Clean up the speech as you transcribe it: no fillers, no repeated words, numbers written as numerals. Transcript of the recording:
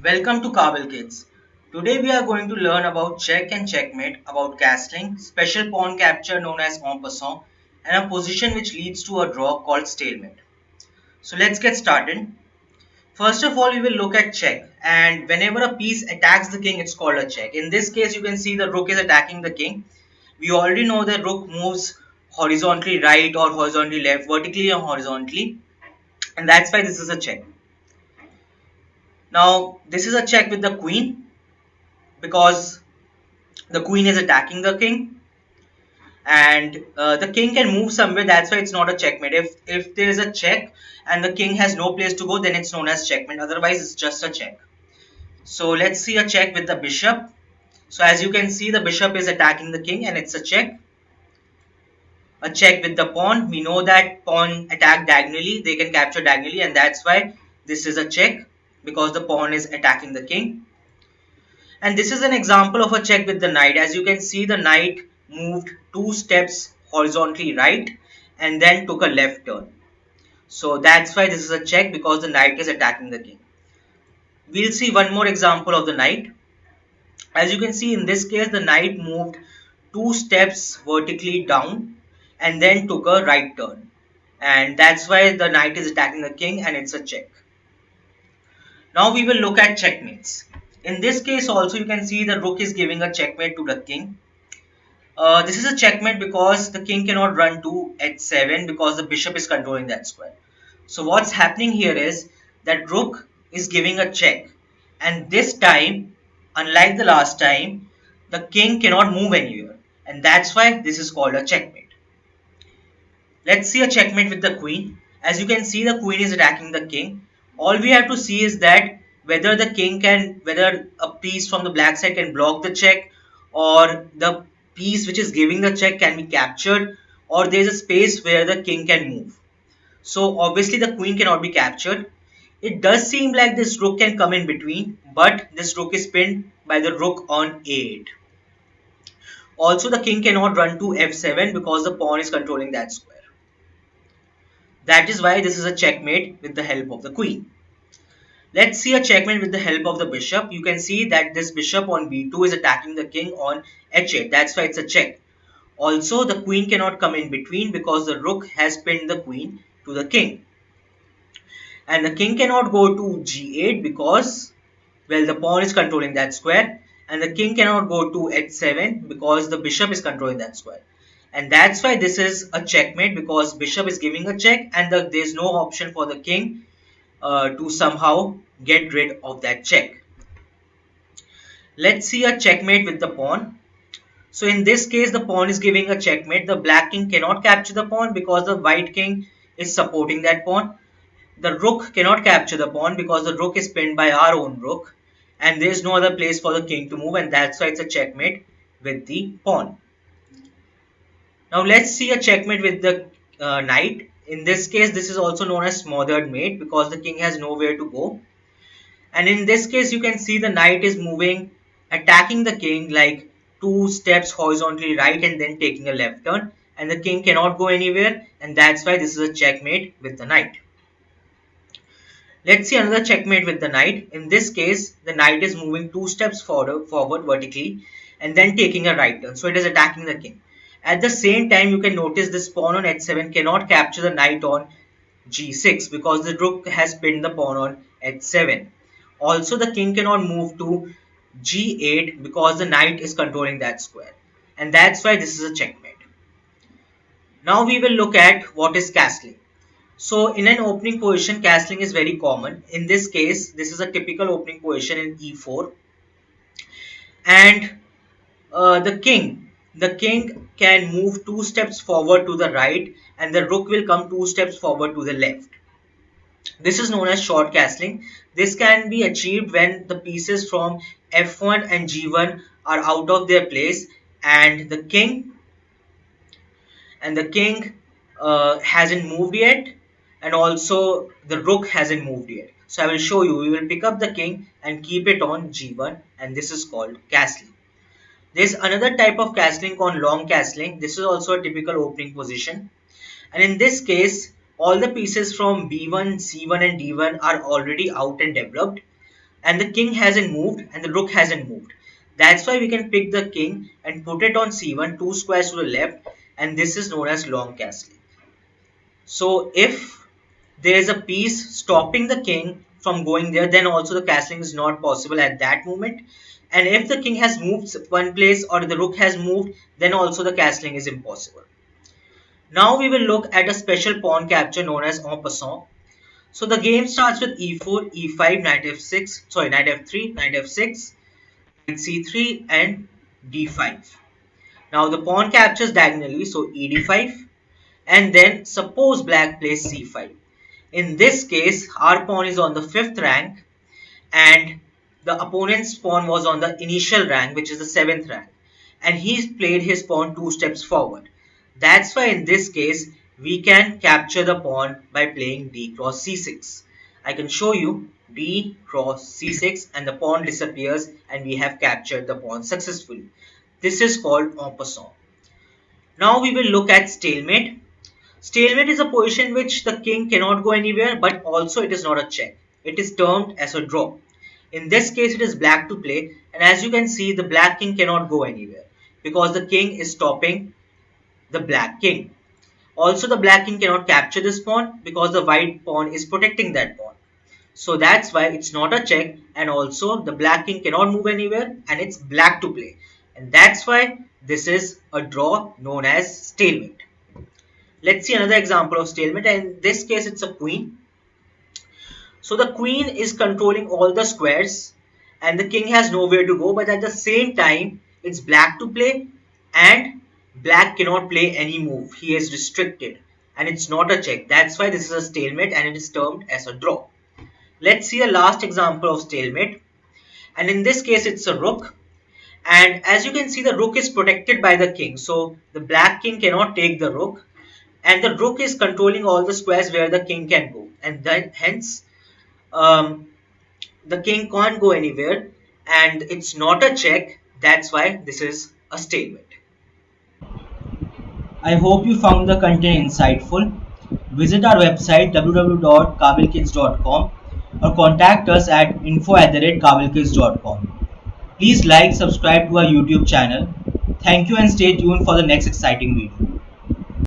Welcome to Kabul Kids. Today we are going to learn about check and checkmate, about castling, special pawn capture known as En-Passant, and a position which leads to a draw called stalemate. So let's get started. First of all, we will look at check, and whenever a piece attacks the king, it's called a check. In this case, you can see the rook is attacking the king. We already know that rook moves horizontally right or horizontally left, vertically or horizontally, and that's why this is a check. Now, this is a check with the queen because the queen is attacking the king, and the king can move somewhere. That's why it's not a checkmate. If there is a check and the king has no place to go, then it's known as checkmate. Otherwise, it's just a check. So let's see a check with the bishop. So as you can see, the bishop is attacking the king and it's a check. A check with the pawn. We know that pawn attack diagonally, they can capture diagonally, and that's why this is a check, because the pawn is attacking the king. And this is an example of a check with the knight. As you can see, the knight moved 2 steps horizontally right and then took a left turn. So that's why this is a check, because the knight is attacking the king. We'll see one more example of the knight. As you can see, in this case, the knight moved 2 steps vertically down and then took a right turn. And that's why the knight is attacking the king and it's a check. Now we will look at checkmates. In this case also, you can see the rook is giving a checkmate to the king. This is a checkmate because the king cannot run to h7 because the bishop is controlling that square. So what's happening here is that rook is giving a check, and this time, unlike the last time, the king cannot move anywhere, and that's why this is called a checkmate. Let's see a checkmate with the queen. As you can see, the queen is attacking the king. All we have to see is that whether whether a piece from the black side can block the check, or the piece which is giving the check can be captured, or there is a space where the king can move. So obviously the queen cannot be captured. It does seem like this rook can come in between, but this rook is pinned by the rook on a8. Also, the king cannot run to f7 because the pawn is controlling that square. That is why this is a checkmate with the help of the queen. Let's see a checkmate with the help of the bishop. You can see that this bishop on b2 is attacking the king on h8. That's why it's a check. Also, the queen cannot come in between because the rook has pinned the queen to the king. And the king cannot go to g8 because, well, the pawn is controlling that square. And the king cannot go to h7 because the bishop is controlling that square. And that's why this is a checkmate, because bishop is giving a check and there's no option for the king to somehow get rid of that check. Let's see a checkmate with the pawn. So in this case, the pawn is giving a checkmate. The black king cannot capture the pawn because the white king is supporting that pawn. The rook cannot capture the pawn because the rook is pinned by our own rook, and there is no other place for the king to move, and that's why it's a checkmate with the pawn. Now let's see a checkmate with the knight. In this case, this is also known as smothered mate because the king has nowhere to go. And in this case, you can see the knight is moving, attacking the king like 2 steps horizontally right and then taking a left turn. And the king cannot go anywhere, and that's why this is a checkmate with the knight. Let's see another checkmate with the knight. In this case, the knight is moving 2 steps forward vertically and then taking a right turn. So it is attacking the king. At the same time, you can notice this pawn on h7 cannot capture the knight on g6 because the rook has pinned the pawn on h7. Also, the king cannot move to g8 because the knight is controlling that square. And that's why this is a checkmate. Now we will look at what is castling. So in an opening position, castling is very common. In this case, this is a typical opening position in e4. And the king can move 2 steps forward to the right, and the rook will come 2 steps forward to the left. This is known as short castling. This can be achieved when the pieces from f1 and g1 are out of their place, and the king hasn't moved yet, and also the rook hasn't moved yet. So I will show you. We will pick up the king and keep it on g1, and this is called castling. There's another type of castling called long castling. This is also a typical opening position. And in this case, all the pieces from b1, c1 and d1 are already out and developed. and the king hasn't moved and the rook hasn't moved. That's why we can pick the king and put it on c1, 2 squares to the left, and this is known as long castling. So if there is a piece stopping the king from going there, then also the castling is not possible at that moment. And if the king has moved one place or the rook has moved, then also the castling is impossible. Now we will look at a special pawn capture known as En-Passant. So the game starts with e4, e5, knight f6, sorry, knight f3, knight f6, knight c3 and d5. Now the pawn captures diagonally, so ed5, and then suppose black plays c5. In this case, our pawn is on the 5th rank and the opponent's pawn was on the initial rank, which is the 7th rank, and he's played his pawn 2 steps forward. That's why in this case we can capture the pawn by playing d cross c6. I can show you d cross c6 and the pawn disappears and we have captured the pawn successfully. This is called En-Passant. Now we will look at stalemate. Stalemate is a position in which the king cannot go anywhere, but also it is not a check. It is termed as a draw. In this case, it is black to play, and as you can see, the black king cannot go anywhere because the king is stopping the black king. Also, the black king cannot capture this pawn because the white pawn is protecting that pawn. So that's why it's not a check, and also the black king cannot move anywhere and it's black to play. And that's why this is a draw known as stalemate. Let's see another example of stalemate, and in this case it's a queen. So the queen is controlling all the squares and the king has nowhere to go, but at the same time it's black to play and black cannot play any move. He is restricted and it's not a check. That's why this is a stalemate and it is termed as a draw. Let's see a last example of stalemate, and in this case it's a rook, and as you can see the rook is protected by the king, so the black king cannot take the rook, and the rook is controlling all the squares where the king can go, and then hence the king can't go anywhere and it's not a check. That's why this is a stalemate. I hope you found the content insightful. Visit our website www.kabilkids.com or contact us at info@kabilkids.com. Please like, subscribe to our YouTube channel. Thank you and stay tuned for the next exciting video.